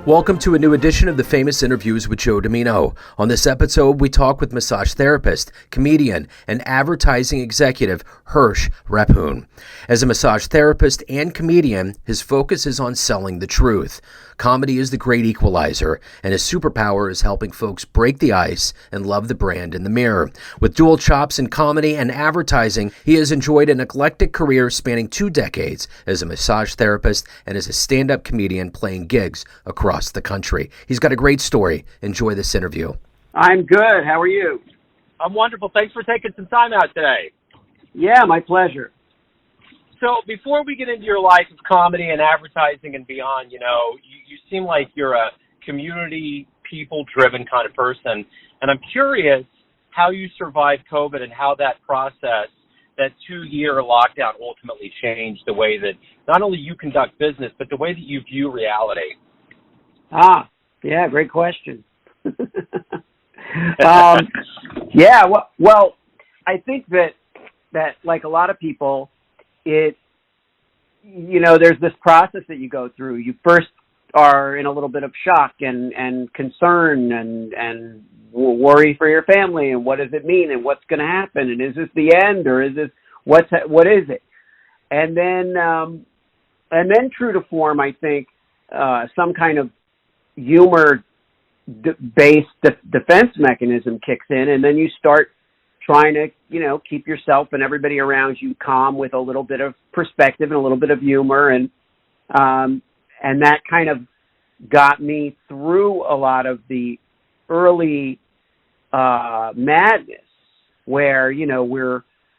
Welcome to a new edition of the Famous Interviews with Joe Dimino. On this episode, we talk with massage therapist, comedian, and advertising executive Hersh Rephun. As a massage therapist and comedian, his focus is on selling the truth. Comedy is the great equalizer, and his superpower is helping folks break the ice and love the brand in the mirror. With dual chops in comedy and advertising, he has enjoyed an eclectic career spanning 2 decades as a massage therapist and as a stand-up comedian playing gigs across the country. He's got a great story. Enjoy this interview. I'm good. How are you? I'm wonderful. Thanks for taking some time out today. Yeah, my pleasure. So before we get into your life of comedy and advertising and beyond, you seem like you're a community, people-driven kind of person. And I'm curious how you survived COVID and how that process, that 2-year lockdown, ultimately changed the way that not only you conduct business, but the way that you view reality. Yeah, great question. Well, I think that like a lot of people, there's this process that you go through. You first are in a little bit of shock and concern and worry for your family and what does it mean and what's going to happen and is this the end or is this what is it? And then true to form, I think some kind of humor-based defense mechanism kicks in, and then you start trying to, keep yourself and everybody around you calm with a little bit of perspective and a little bit of humor, and that kind of got me through a lot of the early madness where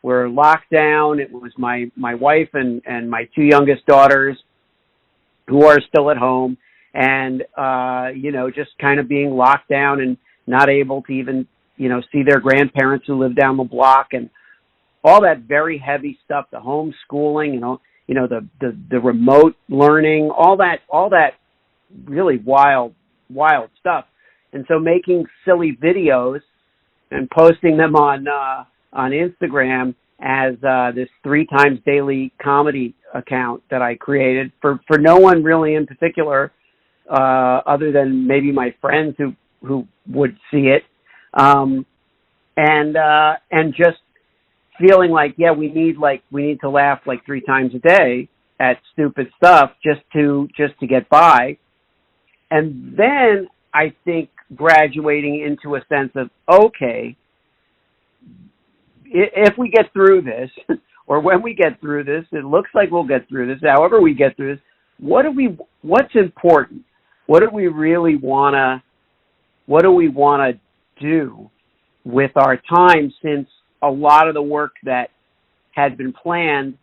we're locked down. It was my wife and my 2 youngest daughters who are still at home, and just kind of being locked down and not able to even see their grandparents who live down the block, and all that very heavy stuff, the homeschooling, the remote learning, all that really wild stuff. And so making silly videos and posting them on Instagram as this 3 times daily comedy account that I created for no one really in particular, other than maybe my friends who would see it. And just feeling like, yeah, we need to laugh like 3 times a day at stupid stuff just to get by. And then I think graduating into a sense of, okay, if we get through this, or when we get through this, it looks like we'll get through this. However we get through this, what's important? What do we really want to do with our time, since a lot of the work that had been planned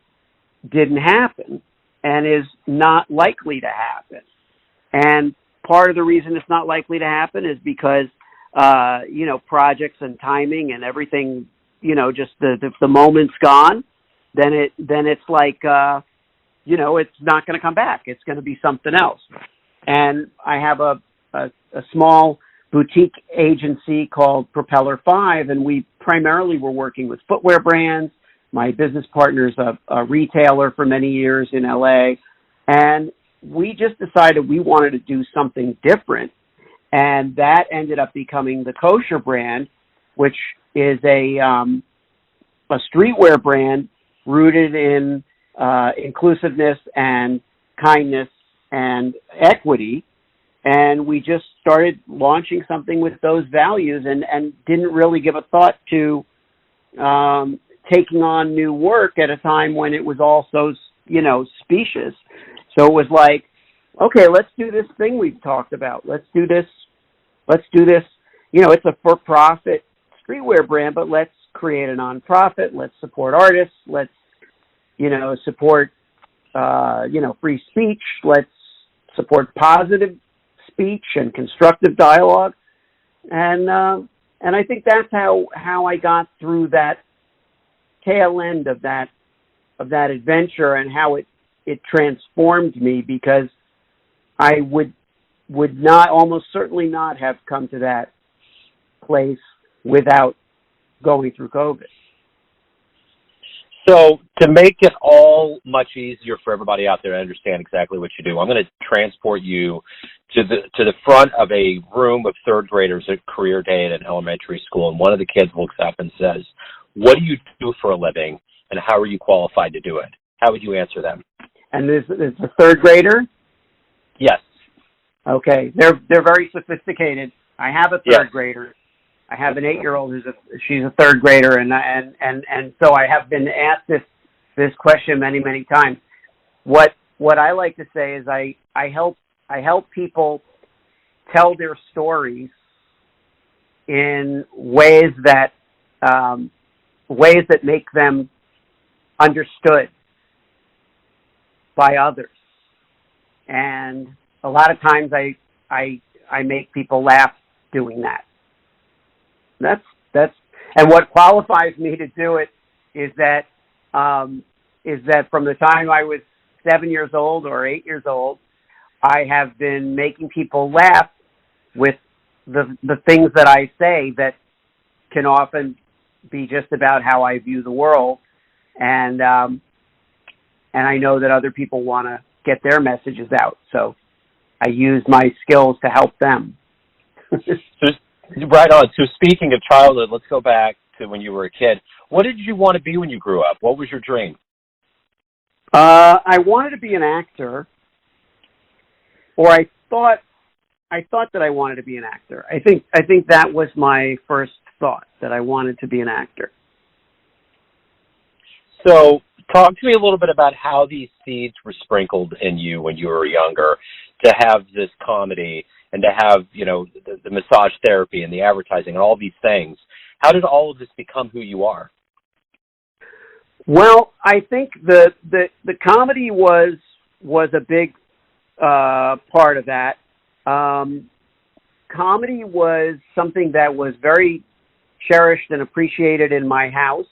didn't happen and is not likely to happen. And part of the reason it's not likely to happen is because, projects and timing and everything, just the moment's gone, then it's like, it's not going to come back. It's going to be something else. And I have a small boutique agency called Propeller 5, and we primarily were working with footwear brands. My business partner's a retailer for many years in LA, and we just decided we wanted to do something different, and that ended up becoming the Kosher brand, which is a streetwear brand rooted in inclusiveness and kindness and equity. And we just started launching something with those values and didn't really give a thought to taking on new work at a time when it was all so, specious. So it was like, okay, let's do this thing we've talked about. Let's do this. It's a for-profit streetwear brand, but let's create a nonprofit. Let's support artists. Let's, support, free speech. Let's support positive speech and constructive dialogue, and I think that's how I got through that tail end of that adventure, and how it transformed me, because I would not, almost certainly not, have come to that place without going through COVID. So to make it all much easier for everybody out there to understand exactly what you do, I'm going to transport you to the front of a room of third graders at career day at an elementary school, and one of the kids looks up and says, "What do you do for a living, and how are you qualified to do it?" How would you answer them? And this is a third grader? Yes. Okay. They're very sophisticated. I have a third grader. I have an 8-year-old she's a third grader, and so I have been asked this question many times. What I like to say is I help people tell their stories in ways that make them understood by others, and a lot of times I make people laugh doing that. That's and what qualifies me to do it is that from the time I was 7 years old or 8 years old, I have been making people laugh with the things that I say that can often be just about how I view the world, and I know that other people want to get their messages out, so I use my skills to help them. Right on. So speaking of childhood, let's go back to when you were a kid. What did you want to be when you grew up? What was your dream? I wanted to be an actor, or I thought that I wanted to be an actor. I think that was my first thought, that I wanted to be an actor. So talk to me a little bit about how these seeds were sprinkled in you when you were younger to have this comedy and to have, the massage therapy and the advertising and all these things. How did all of this become who you are? Well, I think the comedy was a big part of that. Comedy was something that was very cherished and appreciated in my house.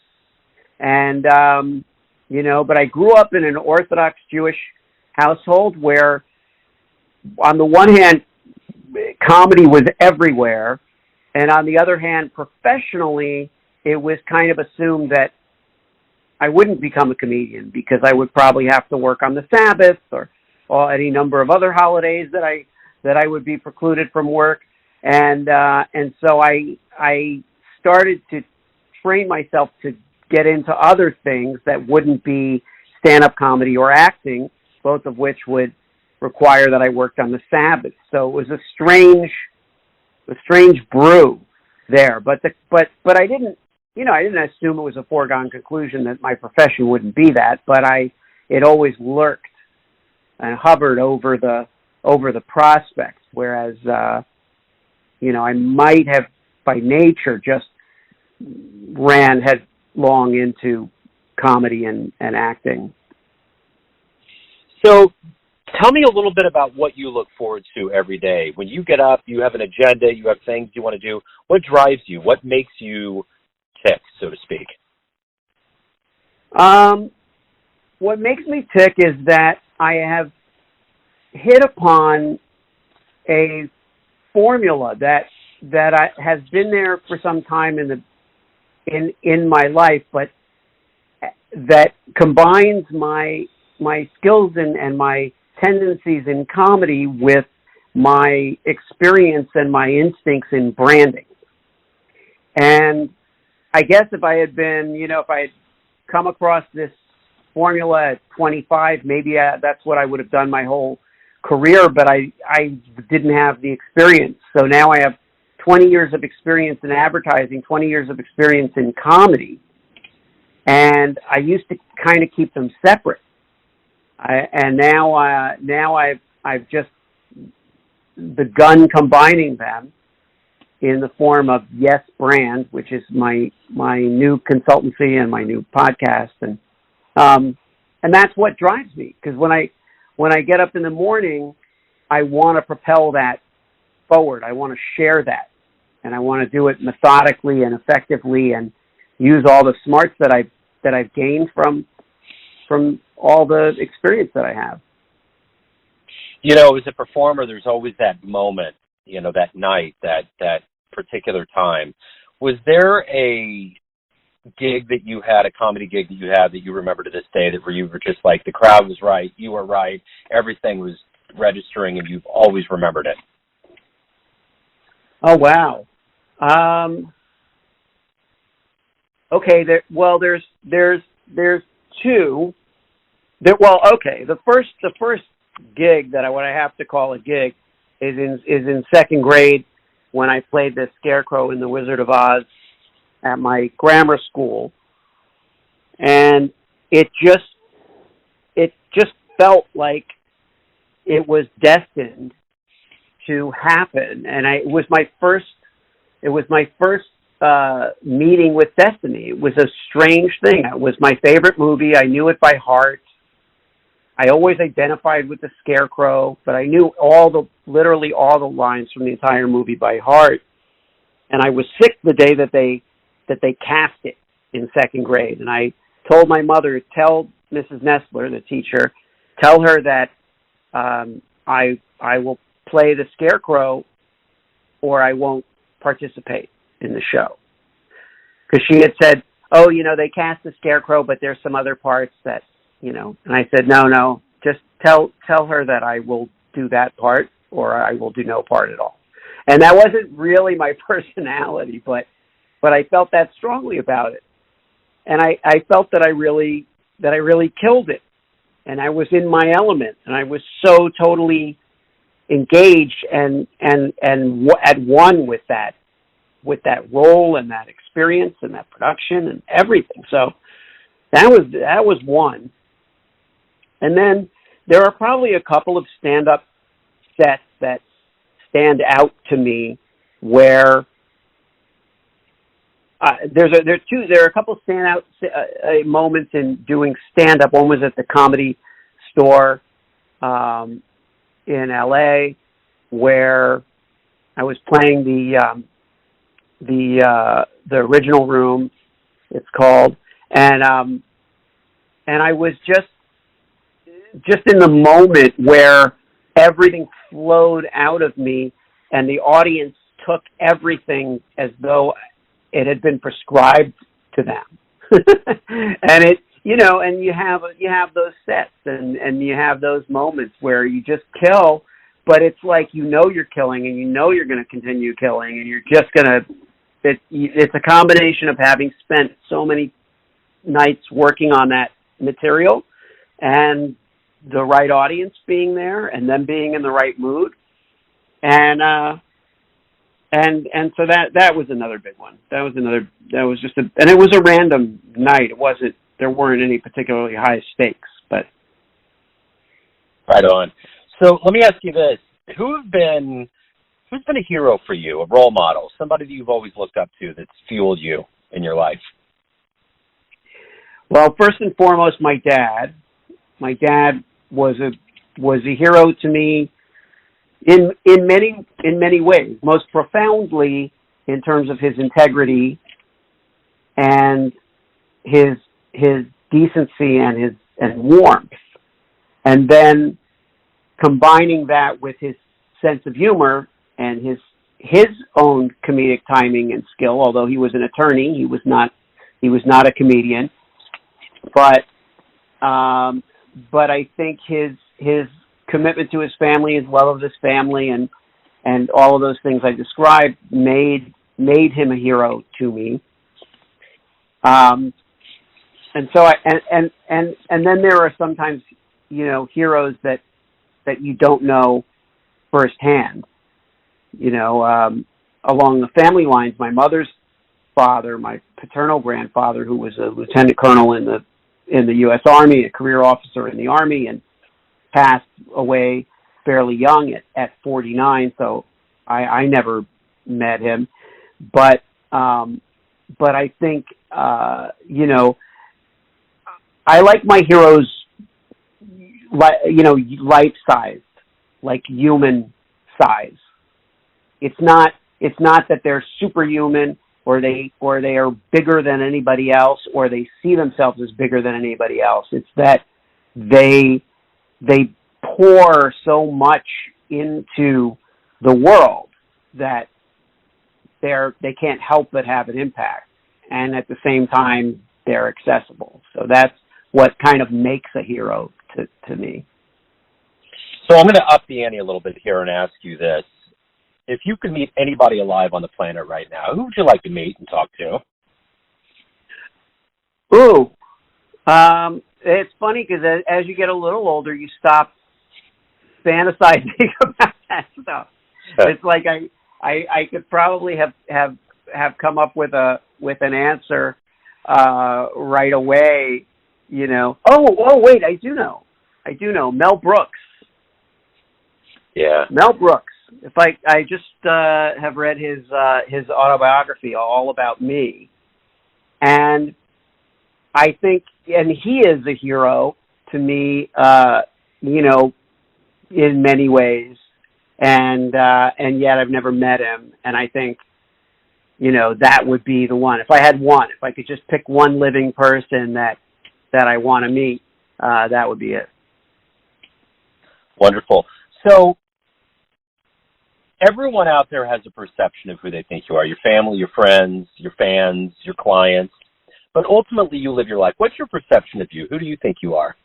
And, but I grew up in an Orthodox Jewish household where, on the one hand, comedy was everywhere, and on the other hand, professionally, it was kind of assumed that I wouldn't become a comedian because I would probably have to work on the Sabbath or any number of other holidays that I would be precluded from work, and so I started to train myself to get into other things that wouldn't be stand-up comedy or acting, both of which would require that I worked on the Sabbath. So it was a strange brew there. But I didn't assume it was a foregone conclusion that my profession wouldn't be that. But it always lurked and hovered over the prospects. Whereas I might have by nature just ran headlong into comedy and acting. So tell me a little bit about what you look forward to every day. When you get up, you have an agenda, you have things you want to do. What drives you? What makes you tick, so to speak? What makes me tick is that I have hit upon a formula that has been there for some time in my life, but that combines my skills and my tendencies in comedy with my experience and my instincts in branding. And I guess if I had come across this formula at 25, maybe that's what I would have done my whole career, but I didn't have the experience. So now I have 20 years of experience in advertising, 20 years of experience in comedy, and I used to kind of keep them separate. And now I've just begun combining them in the form of Yes Brand, which is my new consultancy and my new podcast, and that's what drives me. Because when I get up in the morning, I want to propel that forward. I want to share that, and I want to do it methodically and effectively, and use all the smarts that I've gained from all the experience that I have. As a performer, there's always that moment, that night, that particular time. Was there a gig that you had, a comedy gig that you had that you remember to this day, that where you were just like, the crowd was right, you were right, everything was registering, and you've always remembered it? Oh, wow. Okay. There's two. The first gig that what I have to call a gig is in second grade, when I played the Scarecrow in The Wizard of Oz at my grammar school, and it just felt like it was destined to happen, and it was my first meeting with destiny. It was a strange thing. It was my favorite movie. I knew it by heart. I always identified with the Scarecrow, but I knew literally all the lines from the entire movie by heart. And I was sick the day that they cast it in second grade. And I told my mother, tell Mrs. Nestler, the teacher, tell her that I will play the Scarecrow or I won't participate in the show. Because she had said, oh, they cast the Scarecrow, but there's some other parts that, and I said, no, just tell her that I will do that part or I will do no part at all. And that wasn't really my personality, but I felt that strongly about it. And I felt that I really killed it. And I was in my element, and I was so totally engaged and at one with that role and that experience and that production and everything. So that was one. And then there are probably a couple of stand-up sets that stand out to me where there are a couple of standout moments in doing stand-up. One was at the Comedy Store in LA, where I was playing the original room, it's called, and I was just in the moment where everything flowed out of me, and the audience took everything as though it had been prescribed to them. And and you have those sets and you have those moments where you just kill, but it's like you're killing and you're going to continue killing, and you're just going to. It's a combination of having spent so many nights working on that material and the right audience being there and them being in the right mood. And so that was another big one. And it was a random night. There weren't any particularly high stakes, but. Right on. So let me ask you this. Who's been a hero for you, a role model, somebody that you've always looked up to that's fueled you in your life? Well, first and foremost, my dad. My dad was a hero to me in many ways. Most profoundly in terms of his integrity and his decency and warmth, and then combining that with his sense of humor and his own comedic timing and skill. Although he was an attorney, he was not a comedian. But I think his commitment to his family, his love of his family, and all of those things I described made him a hero to me. And so and then there are sometimes heroes that you don't know firsthand. Along the family lines, my mother's father, my paternal grandfather, who was a lieutenant colonel in the U.S. Army, a career officer in the Army, and passed away fairly young at 49. So I never met him, but I think I like my heroes, life-sized, like human size. It's not that they're superhuman or they are bigger than anybody else or they see themselves as bigger than anybody else. It's that they pour so much into the world that they can't help but have an impact. and at the same time, they're accessible. So that's what kind of makes a hero to me. So I'm going to up the ante a little bit here and ask you this. If you could meet anybody alive on the planet right now, who would you like to meet and talk to? Ooh, it's funny because as you get a little older, you stop fantasizing about that stuff. It's like I could probably have come up with an answer right away. You know. Oh, wait, I do know. Mel Brooks. Yeah. Mel Brooks. If I just have read his autobiography, All About Me, and I think, and he is a hero to me, you know, in many ways, and yet I've never met him, and I think, you know, that would be the one. If I had one, if I could just pick one living person that I want to meet, that would be it. Wonderful. So everyone out there has a perception of who they think you are, your family, your friends, your fans, your clients, but ultimately you live your life. What's your perception of you? Who do you think you are?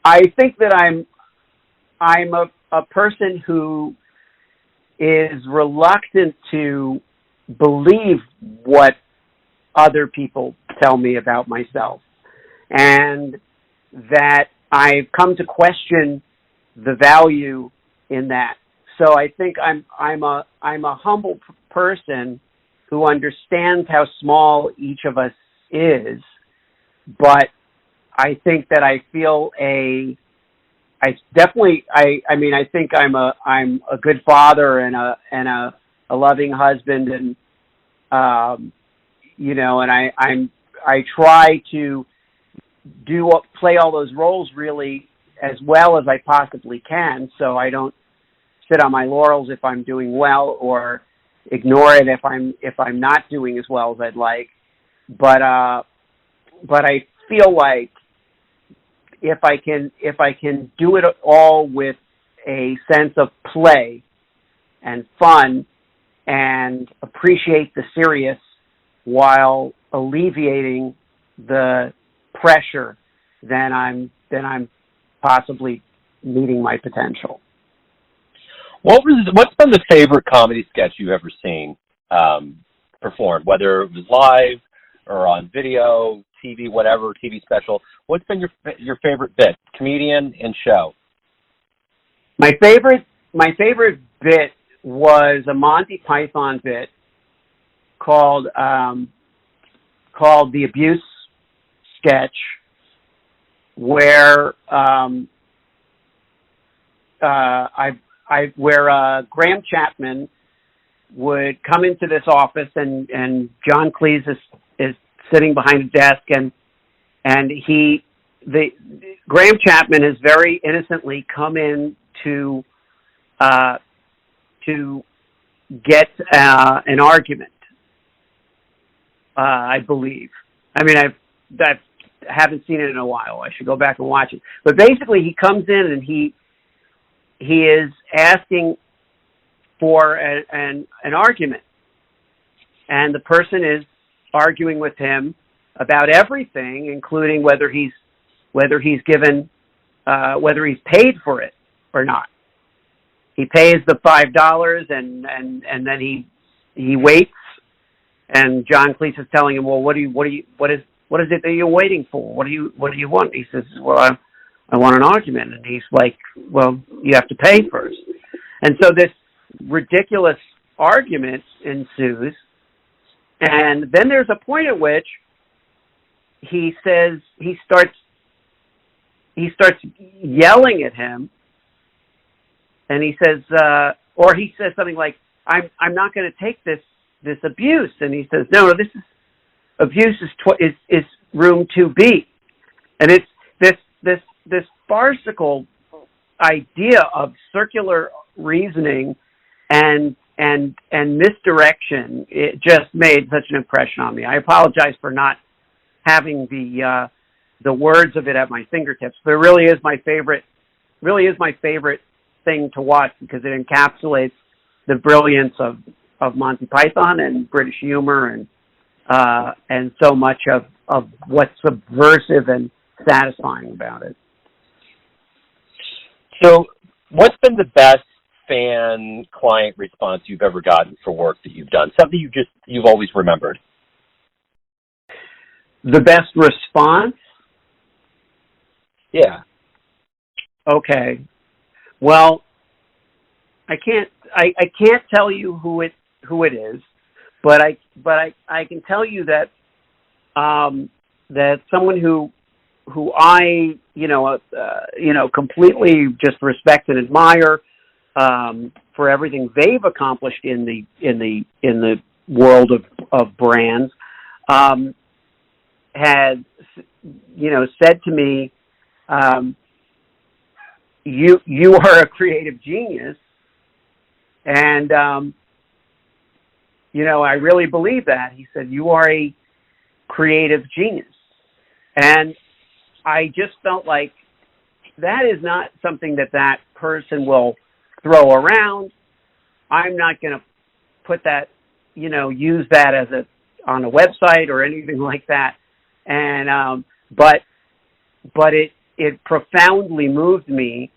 I think that I'm a person who is reluctant to believe what other people tell me about myself, and that I've come to question the value in that. So I think I'm a humble person who understands how small each of us is, but I think that I feel I think I'm a good father and a loving husband, and you know, and I try to play all those roles really as well as I possibly can, so I don't sit on my laurels if I'm doing well, or ignore it if I'm not doing as well as I'd like. But I feel like if I can do it all with a sense of play and fun and appreciate the serious while alleviating the pressure, then I'm possibly meeting my potential. What's been the favorite comedy sketch you've ever seen performed, whether it was live or on video, TV, whatever, TV special? What's been your favorite bit, comedian and show? My favorite bit was a Monty Python bit called the Abuse Sketch, where where Graham Chapman would come into this office, and John Cleese is sitting behind a desk, and Graham Chapman has very innocently come in to get an argument. I believe. I mean, I haven't seen it in a while. I should go back and watch it. But basically, he comes in and he is asking for an argument, and the person is arguing with him about everything, including whether he's paid for it or not. He pays the $5, and then he waits, and John Cleese is telling him, well, what is it that you're waiting for? What do you want? He says, well, I want an argument. And he's like, well, you have to pay first. And so this ridiculous argument ensues. And then there's a point at which he starts yelling at him. And he says, or he says something like, I'm not going to take this abuse. And he says, no, this is abuse is room 2B. And it's this farcical idea of circular reasoning and misdirection. It just made such an impression on me. I apologize for not having the words of it at my fingertips, but it really is my favorite thing to watch, because it encapsulates the brilliance of Monty Python and British humor and so much of what's subversive and satisfying about it. So what's been the best fan client response you've ever gotten for work that you've done? Something you've always remembered? The best response? Yeah. Okay. Well, I can't tell you who it is, but I can tell you that that someone who I completely just respect and admire for everything they've accomplished in the world of brands had said to me, you are a creative genius, and I really believe that. He said, you are a creative genius. And I just felt like that is not something that person will throw around. I'm not going to put that, use that on a website or anything like that. And, but it profoundly moved me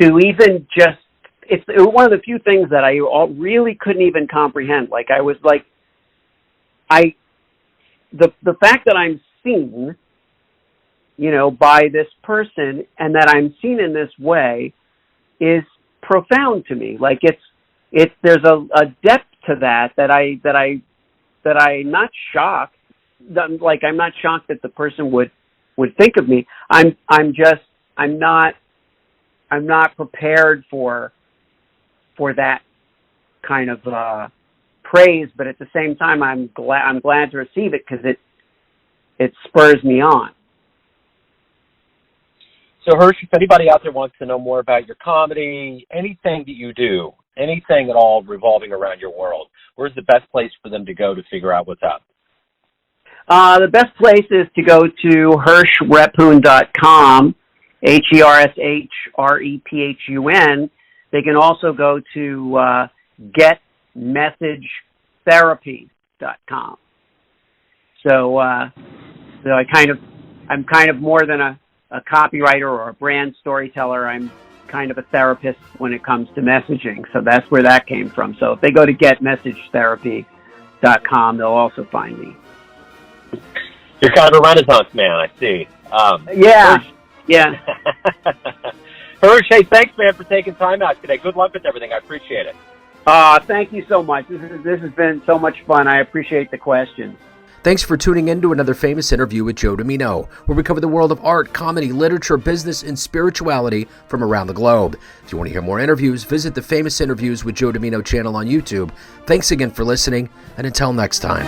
to even just, it's one of the few things that I really couldn't even comprehend. Like I was like, the fact that I'm seen, by this person and that I'm seen in this way is profound to me. Like there's a depth to that I'm not shocked. Like I'm not shocked that the person would think of me. I'm not prepared for that kind of praise, but at the same time, I'm glad to receive it because it spurs me on. So Hersh, if anybody out there wants to know more about your comedy, anything that you do, anything at all revolving around your world, where's the best place for them to go to figure out what's up? The best place is to go to HershRephun.com, HershRephun. They can also go to getmessagetherapy.com. So I'm kind of more than a copywriter or a brand storyteller. I'm kind of a therapist when it comes to messaging. So that's where that came from. So if they go to getmessagetherapy.com, they'll also find me. You're kind of a Renaissance man, I see. Yeah. Hersh. Yeah. Hersh, hey, thanks, man, for taking time out today. Good luck with everything. I appreciate it. Thank you so much. This has been so much fun. I appreciate the questions. Thanks for tuning in to another famous interview with Joe Dimino, where we cover the world of art, comedy, literature, business, and spirituality from around the globe. If you want to hear more interviews, visit the Famous Interviews with Joe Dimino channel on YouTube. Thanks again for listening, and until next time.